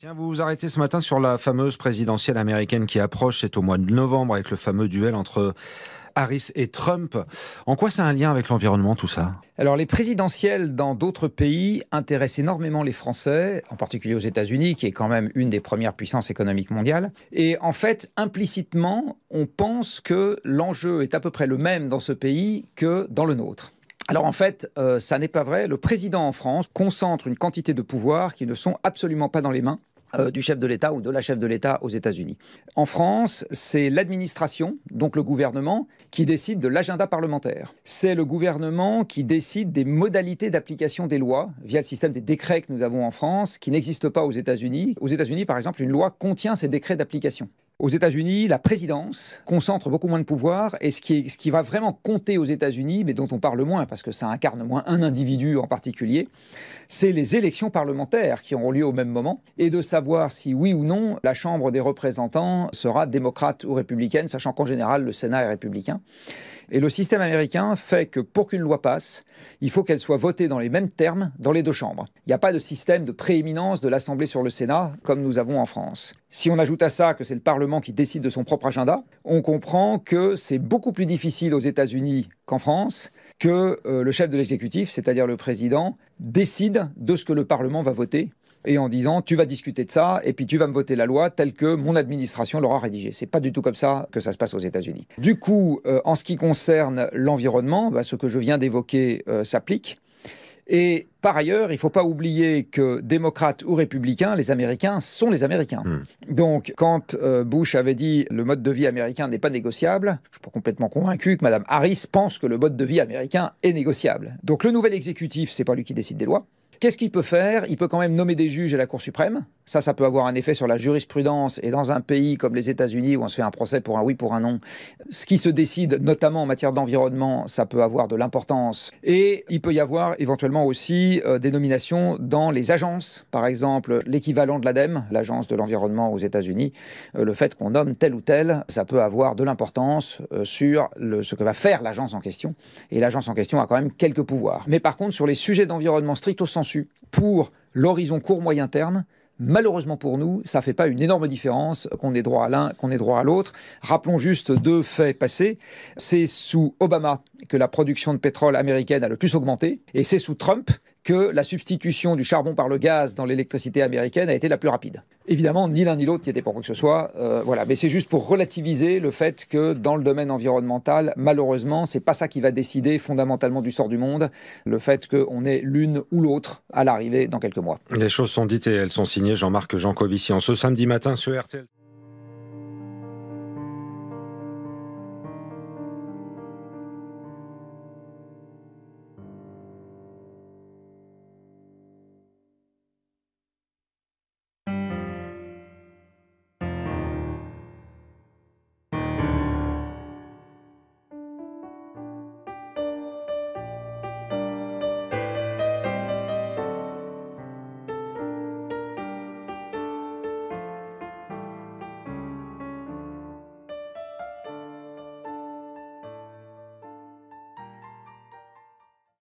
Tiens, vous vous arrêtez ce matin sur la fameuse présidentielle américaine qui approche. C'est au mois de novembre avec le fameux duel entre Harris et Trump. En quoi ça a un lien avec l'environnement, tout ça? Alors, les présidentielles dans d'autres pays intéressent énormément les Français, en particulier aux États-Unis, qui est quand même une des premières puissances économiques mondiales. Et en fait, implicitement, on pense que l'enjeu est à peu près le même dans ce pays que dans le nôtre. Alors en fait, ça n'est pas vrai. Le président en France concentre une quantité de pouvoirs qui ne sont absolument pas dans les mains du chef de l'État ou de la chef de l'État aux États-Unis. En France, c'est l'administration, donc le gouvernement, qui décide de l'agenda parlementaire. C'est le gouvernement qui décide des modalités d'application des lois via le système des décrets que nous avons en France, qui n'existe pas aux États-Unis. Aux États-Unis, par exemple, une loi contient ces décrets d'application. Aux États-Unis, la présidence concentre beaucoup moins de pouvoir et ce qui va vraiment compter aux États-Unis, mais dont on parle moins parce que ça incarne moins un individu en particulier, c'est les élections parlementaires qui auront lieu au même moment et de savoir si oui ou non la Chambre des représentants sera démocrate ou républicaine, sachant qu'en général le Sénat est républicain. Et le système américain fait que pour qu'une loi passe, il faut qu'elle soit votée dans les mêmes termes dans les deux chambres. Il n'y a pas de système de prééminence de l'Assemblée sur le Sénat comme nous avons en France. Si on ajoute à ça que c'est le Parlement qui décide de son propre agenda, on comprend que c'est beaucoup plus difficile aux États-Unis qu'en France que le chef de l'exécutif, c'est-à-dire le président, décide de ce que le Parlement va voter. Et en disant, tu vas discuter de ça, et puis tu vas me voter la loi telle que mon administration l'aura rédigée. C'est pas du tout comme ça que ça se passe aux États-Unis. Du coup, en ce qui concerne l'environnement, ce que je viens d'évoquer s'applique. Et par ailleurs, il ne faut pas oublier que démocrates ou républicains, les Américains sont les Américains. Donc, quand Bush avait dit le mode de vie américain n'est pas négociable, je suis pas complètement convaincu que Mme Harris pense que le mode de vie américain est négociable. Donc, le nouvel exécutif, c'est pas lui qui décide des lois. Qu'est-ce qu'il peut faire? Il peut quand même nommer des juges à la Cour suprême. Ça peut avoir un effet sur la jurisprudence. Et dans un pays comme les États-Unis, où on se fait un procès pour un oui, pour un non, ce qui se décide, notamment en matière d'environnement, ça peut avoir de l'importance. Et il peut y avoir éventuellement aussi des nominations dans les agences. Par exemple, l'équivalent de l'ADEME, l'agence de l'environnement aux États-Unis. Le fait qu'on nomme tel ou tel, ça peut avoir de l'importance sur ce que va faire l'agence en question. Et l'agence en question a quand même quelques pouvoirs. Mais par contre, sur les sujets d'environnement stricto sensu, pour l'horizon court-moyen terme, malheureusement pour nous, ça ne fait pas une énorme différence qu'on ait droit à l'un, qu'on ait droit à l'autre. Rappelons juste deux faits passés. C'est sous Obama que la production de pétrole américaine a le plus augmenté, et c'est sous Trump que la substitution du charbon par le gaz dans l'électricité américaine a été la plus rapide. Évidemment, ni l'un ni l'autre n'y était pour quoi que ce soit. Voilà. Mais c'est juste pour relativiser le fait que dans le domaine environnemental, malheureusement, c'est pas ça qui va décider fondamentalement du sort du monde. Le fait qu'on ait l'une ou l'autre à l'arrivée dans quelques mois. Les choses sont dites et elles sont signées. Jean-Marc Jancovici en ce samedi matin sur RTL.